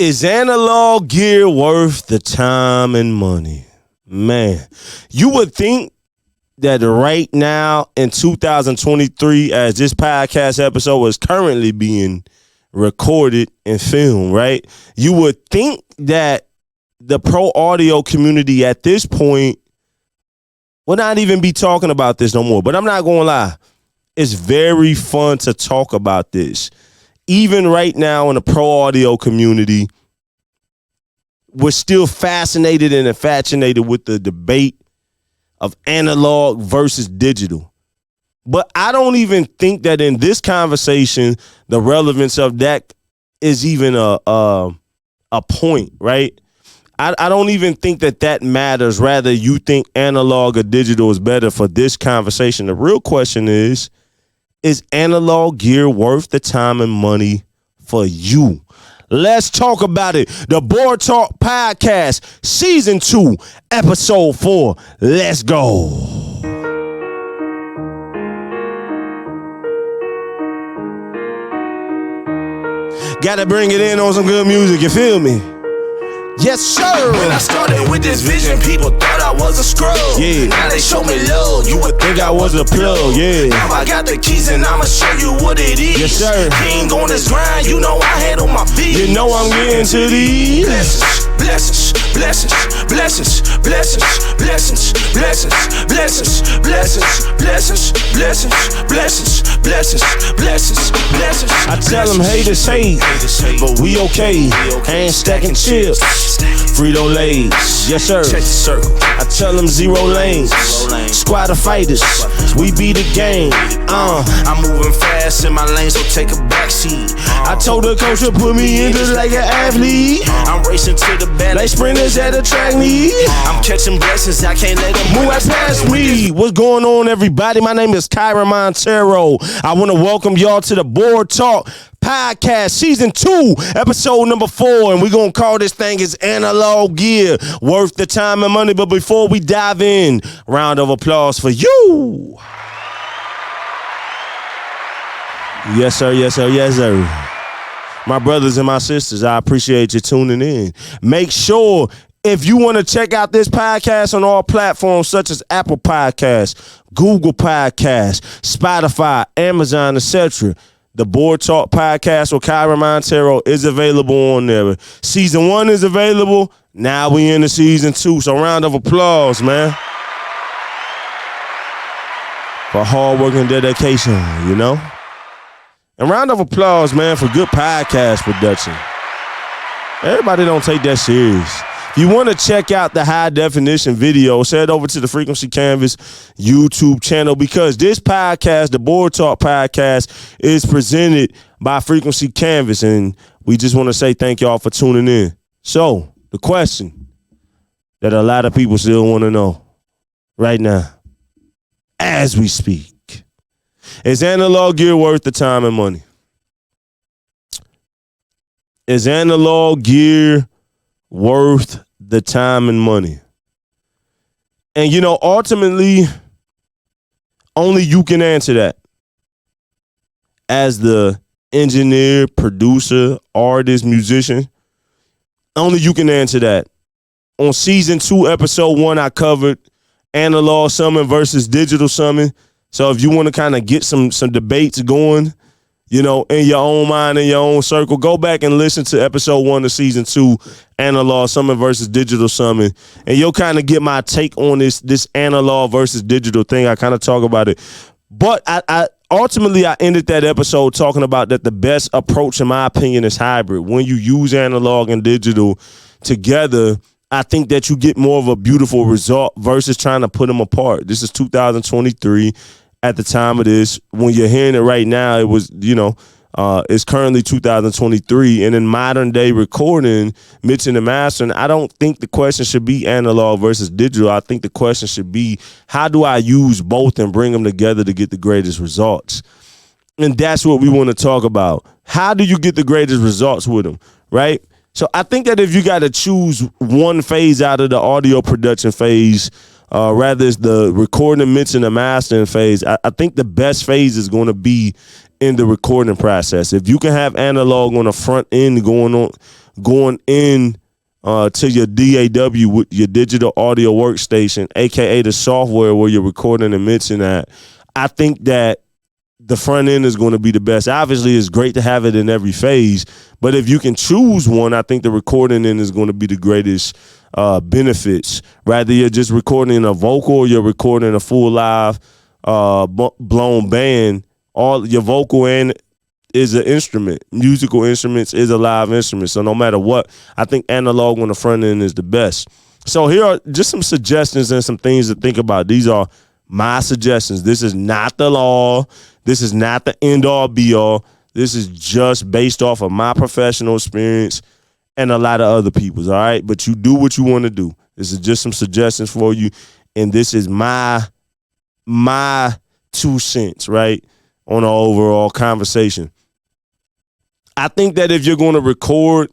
Is analog gear worth the time and money? Man, you would think that right now in 2023, as this podcast episode is currently being recorded and filmed, right? You would think that the pro audio community at this point will not even be talking about this no more. But I'm not going to lie. It's very fun to talk about this. Even right now in the pro audio community, we're still fascinated and infatuated with the debate of analog versus digital. But I don't even think that in this conversation, the relevance of that is even a point, right? I don't even think that matters. Rather, you think analog or digital is better for this conversation. The real question is analog gear worth the time and money for you? Let's talk about it. The Board Talk Podcast, Season 2, Episode 4. Let's go. Gotta bring it in on some good music, you feel me? Yes, sir. When I started with this vision, people thought I was a scrub. Yeah. Now they show me love, you would think I was a plug, yeah. Now I got the keys and I'ma show you what it is. Yes, sir. King on this grind, you know I handle my business. You know I'm getting to these blessings, blessings, blessings, blessings, blessings, blessings, blessings, blessings, blessings, blessings, blessings, blessings, blessings, blessings. I tell them haters hate, but we okay. Hand stacking chips, Frito-Lays, yes sir. Check the circle. I tell them zero lanes, squad of fighters, we be the game. I'm moving fast in my lane, so take a backseat. I told the coach to put me in just like an athlete. I'm racing to the bed like sprinters at a track meet. I'm catching blessings, I can't let them move right past me. What's going on, everybody? My name is Kyren Monteiro. I want to welcome y'all to the Board Talk Podcast, Season 2, Episode number 4. And we're going to call this thing is Analog Gear, worth the time and money. But before we dive in, round of applause for you. Yes, sir. Yes, sir. Yes, sir. My brothers and my sisters, I appreciate you tuning in. Make sure if you want to check out this podcast on all platforms such as Apple Podcasts, Google Podcasts, Spotify, Amazon, etc., the Board Talk Podcast with Kyren Monteiro is available on there. Season 1 is available. Now we into Season 2. So round of applause, man. For hard work and dedication, you know? And round of applause, man, for good podcast production. Everybody don't take that serious. If you want to check out the high definition videos, head over to the Frequency Canvas YouTube channel because this podcast, the Board Talk Podcast, is presented by Frequency Canvas. And we just want to say thank y'all for tuning in. So the question that a lot of people still want to know right now, as we speak, is analog gear worth the time and money? Is analog gear worth the time and money? And, you know, ultimately, only you can answer that. As the engineer, producer, artist, musician, only you can answer that. On Season 2, Episode 1, I covered analog summon versus digital summon. So if you want to kind of get some debates going, you know, in your own mind, in your own circle, go back and listen to Episode 1 of Season 2, Analog Summon versus Digital Summon. And you'll kind of get my take on this analog versus digital thing. I kind of talk about it. But I ultimately ended that episode talking about that the best approach, in my opinion, is hybrid. When you use analog and digital together, I think that you get more of a beautiful result versus trying to put them apart. This is 2023. At the time of this, when you're hearing it right now, it was, you know, it's currently 2023. And in modern day recording, mixing and mastering, I don't think the question should be analog versus digital. I think the question should be, how do I use both and bring them together to get the greatest results? And that's what we want to talk about. How do you get the greatest results with them, right? So I think that if you got to choose one phase out of the audio production phase, rather it's the recording, mixing, and mastering phase, I think the best phase is going to be in the recording process. If you can have analog on the front end going on going in to your DAW, with your digital audio workstation, aka the software where you're recording and mixing at, I think that the front end is going to be the best. Obviously, it's great to have it in every phase, but if you can choose one, I think the recording end is going to be the greatest benefits. Rather you're just recording a vocal or you're recording a full live blown band, all your vocal end is an instrument. Musical instruments is a live instrument. So no matter what, I think analog on the front end is the best. So here are just some suggestions and some things to think about. These are my suggestions. This is not the law. This is not the end all be all. This is just based off of my professional experience and a lot of other people's, all right? But you do what you want to do. This is just some suggestions for you. And this is my 2 cents, right, on the overall conversation. I think that if you're going to record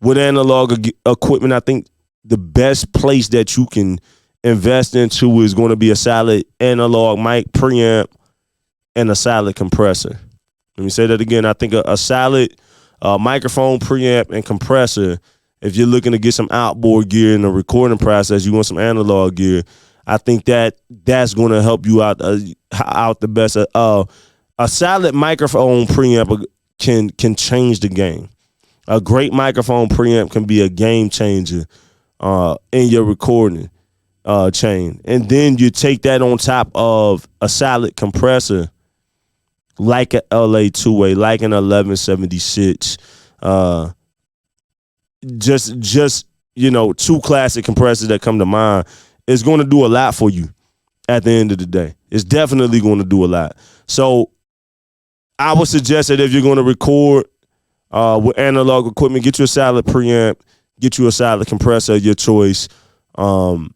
with analog equipment, I think the best place that you can invest into is going to be a solid analog mic preamp and a solid compressor. Let me say that again. I think a solid microphone preamp and compressor, if you're looking to get some outboard gear in the recording process, you want some analog gear, I think that that's going to help you out the best. A solid microphone preamp can change the game. A great microphone preamp can be a game changer in your recording chain. And then you take that on top of a solid compressor like an LA2A, like an 1176. Just two classic compressors that come to mind. It's going to do a lot for you at the end of the day. It's definitely going to do a lot. So I would suggest that if you're going to record with analog equipment, get you a solid preamp, get you a solid compressor of your choice. And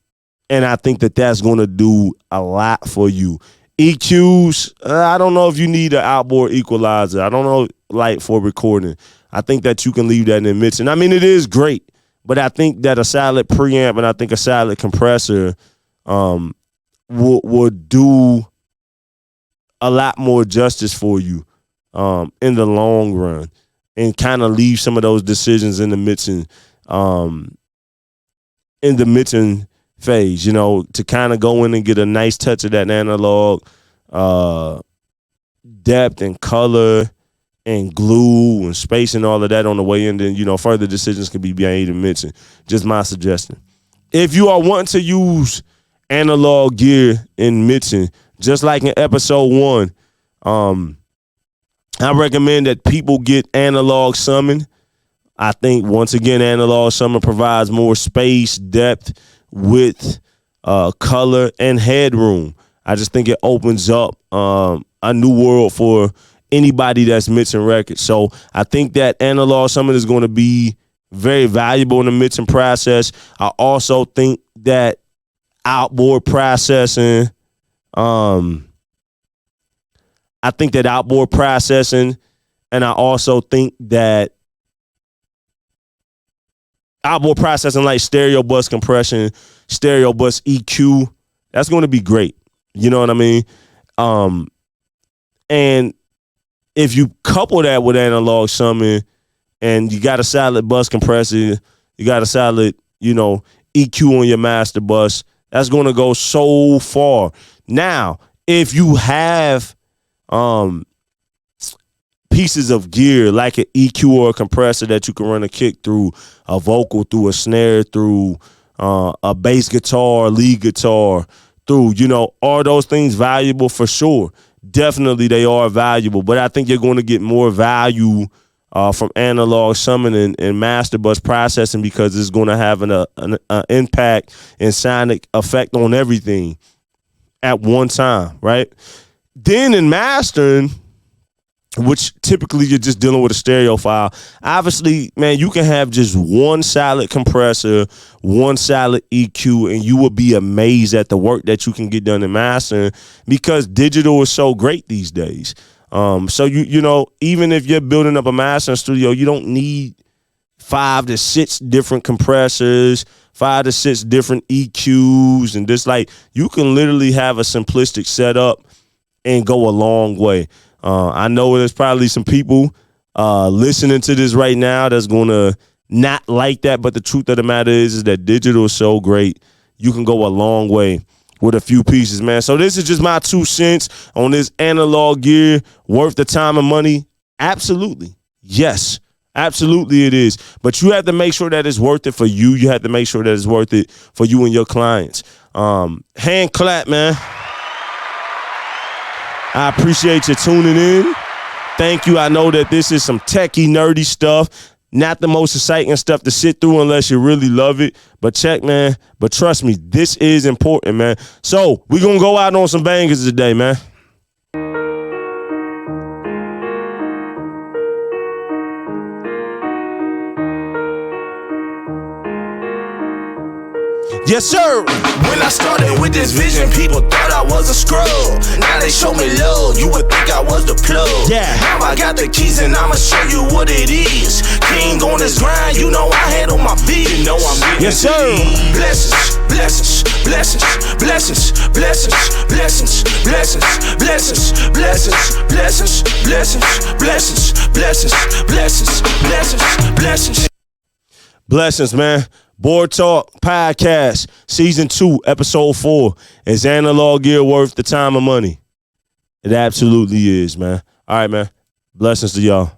I think that that's going to do a lot for you. EQs, I don't know if you need an outboard equalizer. I don't know, like, for recording. I think that you can leave that in the mixing. I mean, it is great, but I think that a solid preamp and I think a solid compressor will do a lot more justice for you in the long run, and kind of leave some of those decisions in the mixing phase, to kind of go in and get a nice touch of that analog depth and color and glue and space and all of that on the way in. Then, further decisions can be made in mixing. Just my suggestion. If you are wanting to use analog gear in mixing, just like in episode 1, I recommend that people get analog summon. I think, once again, analog summon provides more space, depth, width, color, and headroom. I just think it opens up a new world for anybody that's mixing records. So I think that analog summon is going to be very valuable in the mixing process. I also think that outboard processing, and I also think that outboard processing, like stereo bus compression, stereo bus EQ, that's going to be great. You know what I mean? And if you couple that with analog summon and you got a solid bus compressor, you got a solid, EQ on your master bus, that's going to go so far. Now, if you have pieces of gear like an EQ or a compressor that you can run a kick through, a vocal through, a snare through, a bass guitar, lead guitar through, are those things valuable? For sure. Definitely they are valuable, but I think you're going to get more value from analog summon and master bus processing because it's going to have an impact and sonic effect on everything at one time, right? Then in mastering, which typically you're just dealing with a stereo file. Obviously, man, you can have just one solid compressor, one solid EQ, and you will be amazed at the work that you can get done in mastering because digital is so great these days. So even if you're building up a mastering studio, you don't need 5 to 6 different compressors, 5 to 6 different EQs, and just like you can literally have a simplistic setup and go a long way. I know there's probably some people listening to this right now that's going to not like that. But the truth of the matter is that digital is so great. You can go a long way with a few pieces, man. So this is just my 2 cents on this analog gear worth the time and money. Absolutely. Yes, absolutely it is. But you have to make sure that it's worth it for you. You have to make sure that it's worth it for you and your clients. Hand clap, man. I appreciate you tuning in. Thank you. I know that this is some techie, nerdy stuff. Not the most exciting stuff to sit through unless you really love it. But check, man. But trust me, this is important, man. So we're going to go out on some bangers today, man. Yes, sir. When I started with this vision, people thought I was a scrub. Now they show me love, you would think I was the plug. Yeah. Now I got the keys and I'ma show you what it is. King on this grind, you know I had on my beat. You know I'm getting yes, sir. Blessings, blessings, blessings, blessings, blessings, blessings, blessings, blessings, blessings, blessings, blessings, blessings, blessings, blessings, blessings, blessings. Blessings, man. Board Talk Podcast, Season 2, Episode 4. Is analog gear worth the time and money? It absolutely is, man. All right, man. Blessings to y'all.